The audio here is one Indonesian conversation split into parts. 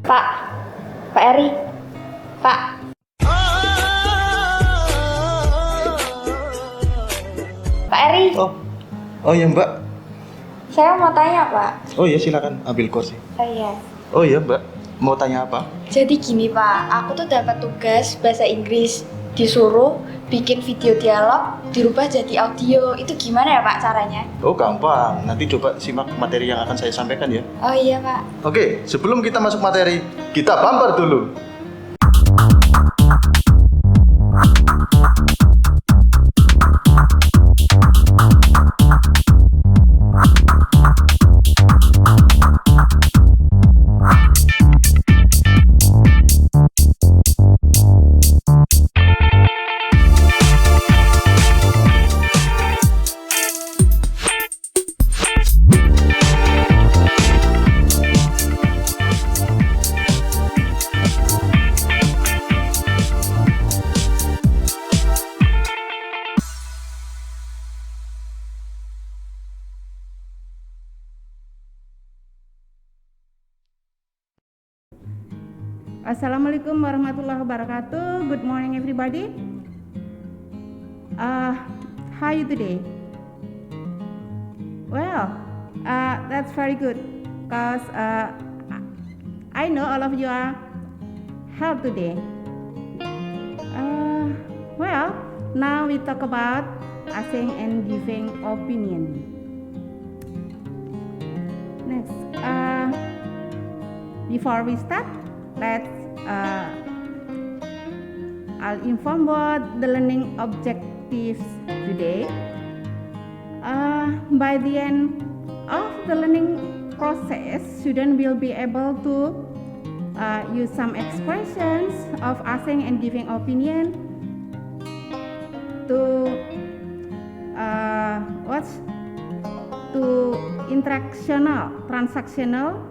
Pak, Pak Eri, Pak. Pak Eri, Oh ya Mbak. saya mau tanya Pak. Oh ya silakan ambil kursi. Oh iya. Oh ya Mbak, mau tanya apa? Jadi gini Pak, aku tuh dapat tugas bahasa Inggris, disuruh bikin video dialog dirubah jadi audio. Itu gimana ya Pak caranya? Oh gampang, nanti coba simak materi yang akan saya sampaikan ya. Oh iya Pak. Oke, sebelum kita masuk materi, kita bumper dulu. Assalamualaikum warahmatullahi wabarakatuh. Good morning everybody. How are you today? Well, that's very good because I know all of you are healthy today. Well, now we talk about asking and giving opinion. Next, before we start, I'll inform about the learning objectives today. By the end of the learning process, students will be able to use some expressions of asking and giving opinion to transactional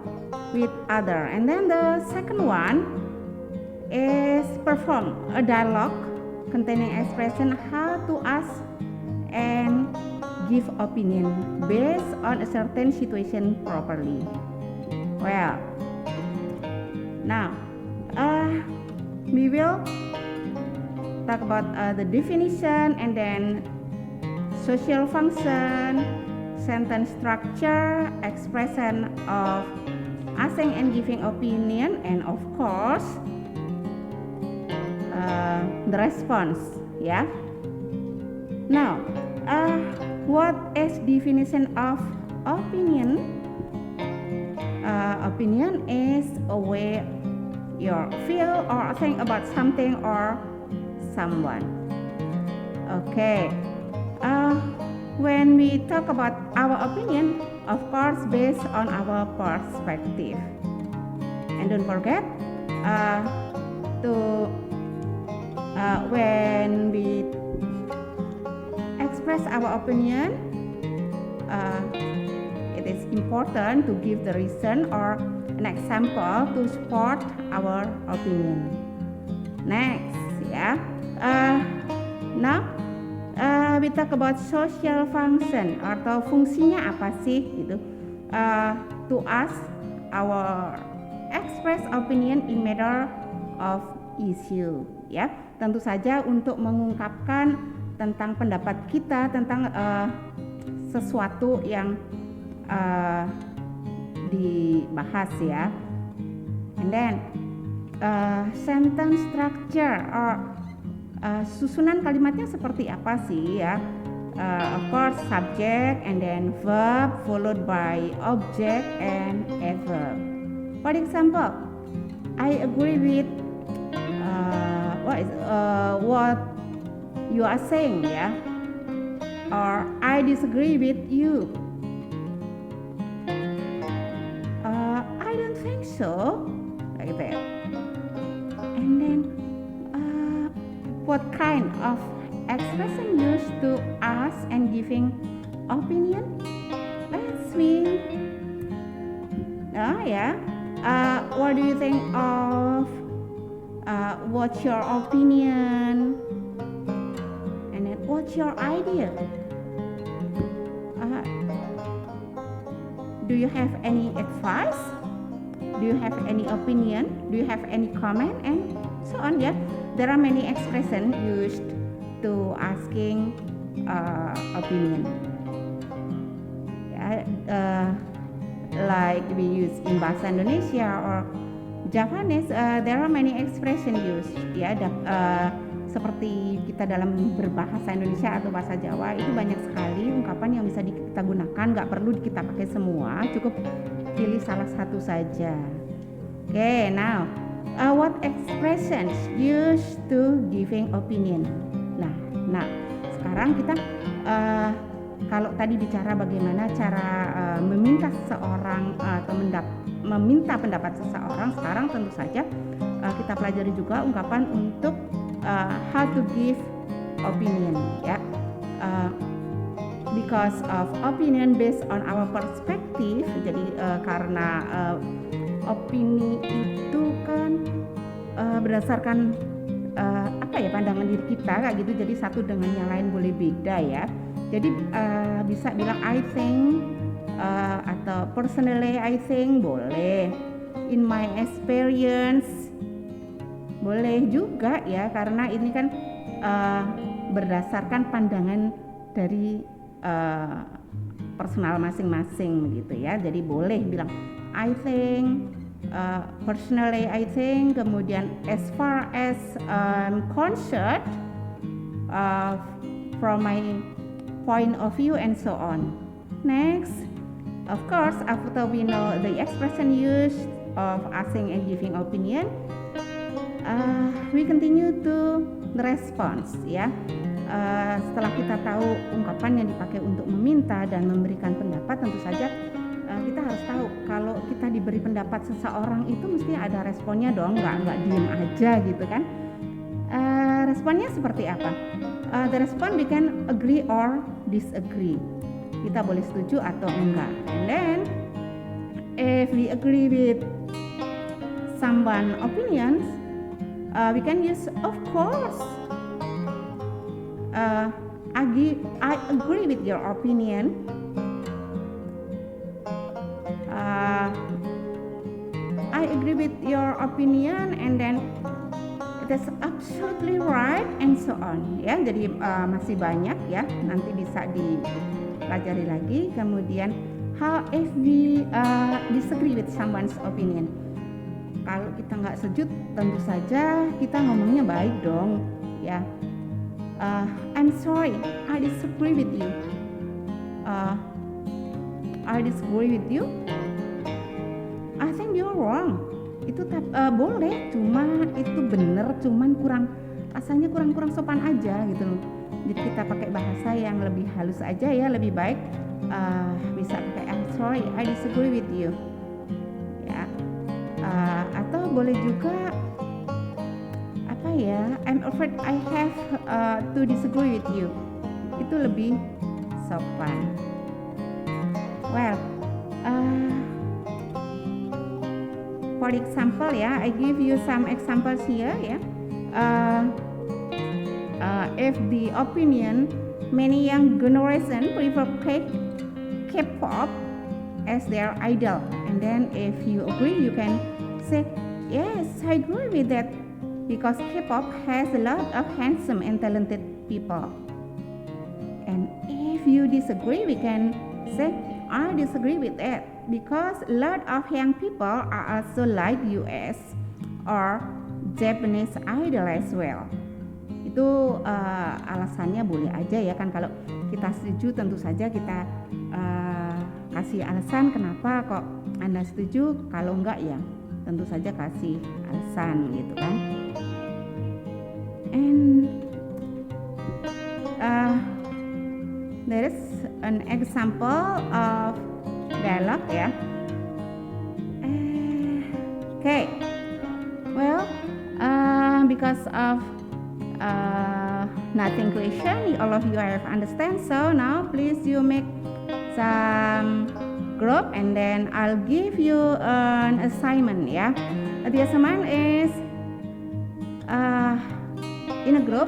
with other. And then the second one is perform a dialogue containing expression how to ask and give opinion based on a certain situation properly. Well, now we will talk about the definition and then social function, sentence structure, expression of asking and giving opinion, and of course the response. Yeah. Now, what is definition of opinion? Opinion is a way you feel or think about something or someone. Okay. When we talk about our opinion, of course based on our perspective, and don't forget when we express our opinion, it is important to give the reason or an example to support our opinion. Next, yeah. Now we talk about social function atau fungsinya apa sih gitu. To us our express opinion in matter of issue, ya. Tentu saja untuk mengungkapkan tentang pendapat kita tentang sesuatu yang dibahas ya. And then sentence structure or susunan kalimatnya seperti apa sih ya? Of course subject and then verb followed by object and adverb. For example, I agree with what you are saying ya, or I disagree with you. I don't think so, like that. And then what kind of expression used to ask and giving opinion? Let's see. What do you think of what's your opinion? And then what's your idea? Do you have any advice? Do you have any opinion? Do you have any comment? And so on. Yeah, there are many expressions used to asking opinion. Yeah, like we use in bahasa Indonesia or Japanese, there are many expression used. Ya, seperti kita dalam berbahasa Indonesia atau bahasa Jawa itu banyak sekali ungkapan yang bisa kita gunakan. Nggak perlu kita pakai semua, cukup pilih salah satu saja. Okay, now what expressions used to giving opinion? Nah, sekarang kita kalau tadi bicara bagaimana cara meminta seseorang atau meminta pendapat seseorang, sekarang tentu saja kita pelajari juga ungkapan untuk how to give opinion, ya. Because of opinion based on our perspective, jadi karena opini itu kan berdasarkan pandangan diri kita kayak gitu, jadi satu dengan yang lain boleh beda ya. Jadi bisa bilang I think atau personally I think boleh, in my experience boleh juga ya, karena ini kan berdasarkan pandangan dari personal masing-masing begitu ya. Jadi boleh bilang I think, personally I think, kemudian as far as concerned, from my point of view, and so on. Next, of course, after we know the expression used of asking and giving opinion, we continue to the response ya. Setelah kita tahu ungkapan yang dipakai untuk meminta dan memberikan pendapat, tentu saja kita harus tahu kalau kita diberi pendapat seseorang itu mesti ada responnya dong, nggak diem aja gitu kan. Responnya seperti apa? The response we can agree or disagree. Kita boleh setuju atau enggak. And then if we agree with someone opinions, we can use of course. I agree with your opinion. I agree with your opinion, and then that's absolutely right, and so on. Ya, jadi masih banyak ya. Nanti bisa dipelajari lagi. Kemudian, how if we disagree with someone's opinion? Kalau kita nggak setuju, tentu saja kita ngomongnya baik dong. Ya, I'm sorry, I disagree with you. I disagree with you. I think you're wrong. Itu boleh, cuma itu bener, cuman rasanya kurang sopan aja gitu loh. Jadi kita pakai bahasa yang lebih halus aja ya, lebih baik bisa pakai I'm sorry, I disagree with you. Ya, atau boleh juga apa ya, I'm afraid I have to disagree with you. Itu lebih sopan. Well, for example ya, I give you some examples here ya. If the opinion many young generation prefer K-pop as their idol, and then if you agree, you can say yes, I agree with that, because K-pop has a lot of handsome and talented people. And if you disagree, we can say I disagree with that, because a lot of young people are also like US or Japanese idol as well. Itu alasannya boleh aja ya kan. Kalau kita setuju, tentu saja kita kasih alasan kenapa kok Anda setuju. Kalau enggak ya tentu saja kasih alasan gitu kan. And there is an example of dialogue ya. Okay. Well, because of nothing question, all of you have understand. So now please you make some group, and then I'll give you an assignment ya. The assignment is in a group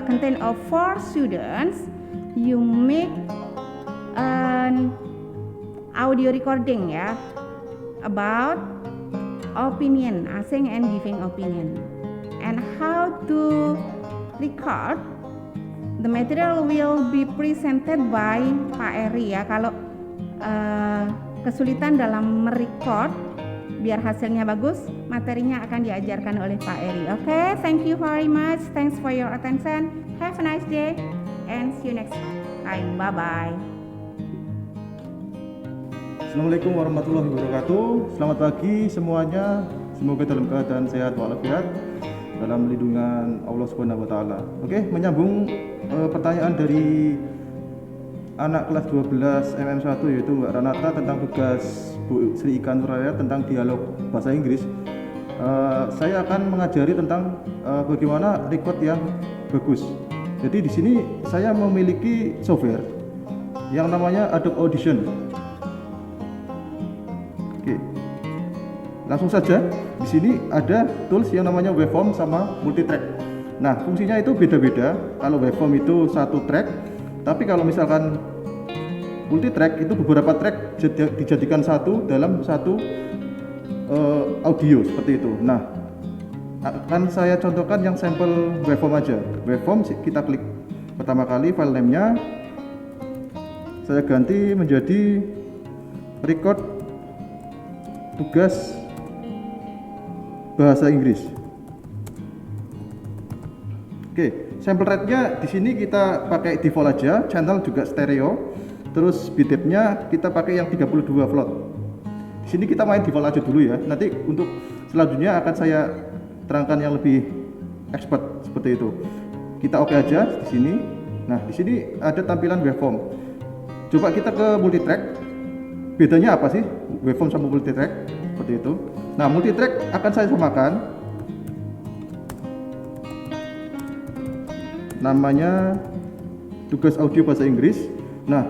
contain of 4 students. You make an audio recording ya about opinion, asking and giving opinion. And how to record? The material will be presented by Pak Eri ya. Kalau kesulitan dalam merecord biar hasilnya bagus, materinya akan diajarkan oleh Pak Eri. Oke, thank you very much. Thanks for your attention. Have a nice day and see you next time. Bye bye. Assalamualaikum warahmatullahi wabarakatuh. Selamat pagi semuanya. Semoga dalam keadaan sehat walafiat dalam lindungan Allah Subhanahu wa taala. Oke, menyambung pertanyaan dari anak kelas 12 MM1 yaitu Mbak Ranata tentang tugas Bu Sri Ika Nuraya tentang dialog bahasa Inggris. Saya akan mengajari tentang bagaimana record yang bagus. Jadi di sini saya memiliki software yang namanya Adobe Audition. Oke. Langsung saja, di sini ada tools yang namanya waveform sama multitrack. Nah, fungsinya itu beda-beda. Kalau waveform itu satu track, tapi kalau misalkan multitrack itu beberapa track dijadikan satu dalam satu audio seperti itu. Nah, akan saya contohkan yang sampel waveform aja. Waveform kita klik pertama kali file name-nya, saya ganti menjadi record tugas bahasa Inggris. Oke, sample rate-nya di sini kita pakai default aja, channel juga stereo. Terus bitdepth-nya kita pakai yang 32 float. Di sini kita main default aja dulu ya. Nanti untuk selanjutnya akan saya terangkan yang lebih expert seperti itu. Kita oke aja di sini. Nah, di sini ada tampilan waveform. Coba kita ke multitrack. Bedanya apa sih waveform sama multitrack? Seperti itu. Nah, multitrack akan saya samakan. Namanya tugas audio bahasa Inggris. Nah,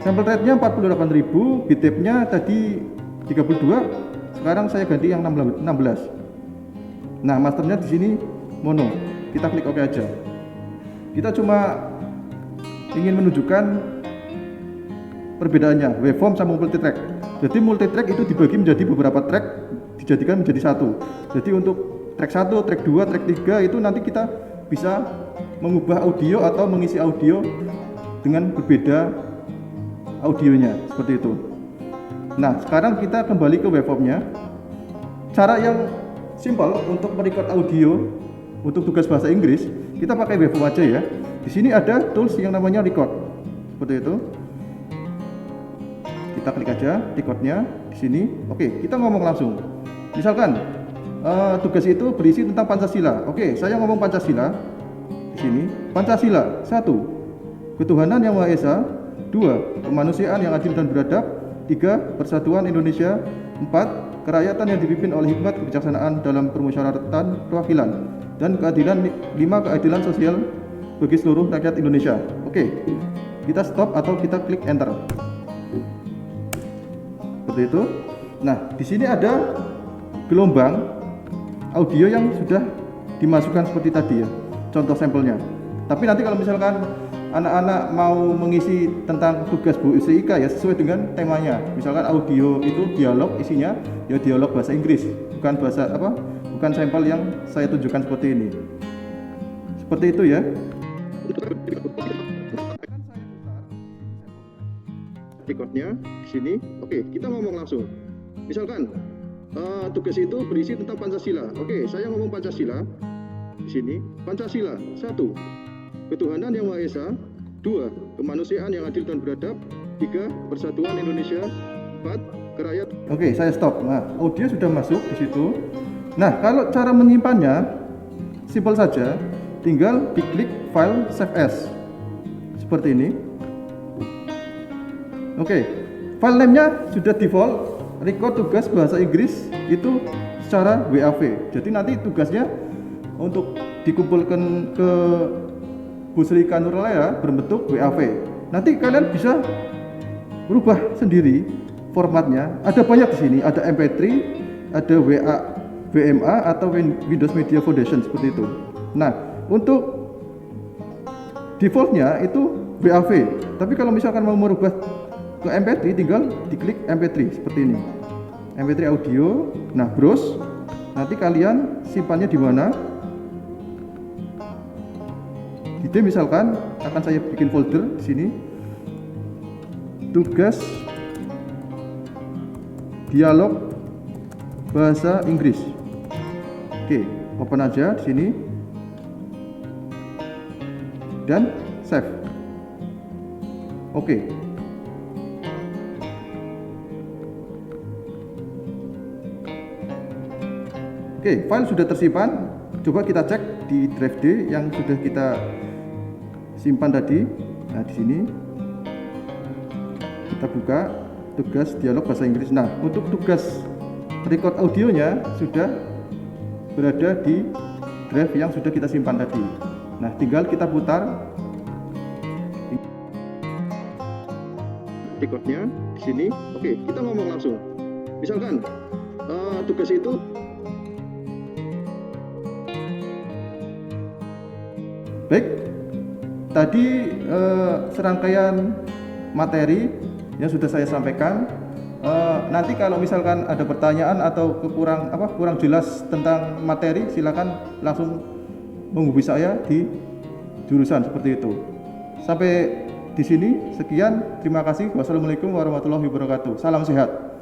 sample rate-nya 48.000, bitdepth-nya tadi 32, sekarang saya ganti yang 16. Nah, masternya di sini mono. Kita klik OK aja. Kita cuma ingin menunjukkan perbedaannya waveform sama multitrack. Jadi multitrack itu dibagi menjadi beberapa track, dijadikan menjadi satu. Jadi untuk track 1, track 2, track 3 itu nanti kita bisa mengubah audio atau mengisi audio dengan berbeda audionya seperti itu. Nah, sekarang kita kembali ke waveformnya. Cara yang simple untuk merecord audio untuk tugas bahasa Inggris, kita pakai waveform aja ya. Di sini ada tools yang namanya record. Seperti itu. Kita klik aja recordnya di sini. Oke, kita ngomong langsung. Misalkan tugas itu berisi tentang Pancasila. Oke, saya ngomong Pancasila. Di sini Pancasila 1. Ketuhanan yang Maha Esa. 2. Kemanusiaan yang adil dan beradab. 3. Persatuan Indonesia. 4. Kerakyatan yang dipimpin oleh hikmat kebijaksanaan dalam permusyawaratan perwakilan. Dan keadilan. 5. Keadilan sosial bagi seluruh rakyat Indonesia. Oke, kita stop atau kita klik enter. Seperti itu. Nah, di sini ada gelombang audio yang sudah dimasukkan seperti tadi ya. Contoh sampelnya. Tapi nanti kalau misalkan anak-anak mau mengisi tentang tugas Bu Sri Ika ya sesuai dengan temanya. Misalkan audio itu dialog, isinya ya dialog bahasa Inggris, bukan bahasa apa? Bukan sampel yang saya tunjukkan seperti ini. Seperti itu ya. Recordnya di sini. Oke, kita ngomong langsung. Misalkan tugas itu berisi tentang Pancasila. Oke, saya ngomong Pancasila. Di sini Pancasila 1. Ketuhanan yang Maha Esa. 2. Kemanusiaan yang adil dan beradab. 3. Persatuan Indonesia. 4. Kerakyatan. Oke, saya stop. Nah, audio sudah masuk di situ. Nah, kalau cara menyimpannya simpel saja, tinggal diklik file save as. Seperti ini. Oke, file name-nya sudah default record tugas bahasa Inggris itu secara WAV. Jadi nanti tugasnya untuk dikumpulkan ke Bu Sri Ika Nuraya berbentuk WAV. Nanti kalian bisa berubah sendiri formatnya. Ada banyak di sini, ada MP3, ada WMA atau Windows Media Foundation seperti itu. Nah, untuk defaultnya itu WAV. Tapi kalau misalkan mau merubah ke MP3 tinggal diklik MP3 seperti ini. MP3 audio. Nah, browse. Nanti kalian simpannya di mana? Di D misalkan akan saya bikin folder di sini. Tugas dialog bahasa Inggris. Oke, open aja di sini dan save. Oke. Oke, file sudah tersimpan. Coba kita cek di drive D yang sudah kita simpan tadi. Nah, di sini kita buka tugas dialog bahasa Inggris. Nah, untuk tugas record audionya sudah berada di drive yang sudah kita simpan tadi. Nah, tinggal kita putar recordnya di sini. Oke, kita ngomong langsung. Misalkan tugas itu baik, tadi serangkaian materi yang sudah saya sampaikan. Nanti kalau misalkan ada pertanyaan atau kurang jelas tentang materi, silakan langsung menghubungi saya di jurusan seperti itu. Sampai di sini, sekian, terima kasih. Wassalamualaikum warahmatullahi wabarakatuh. Salam sehat.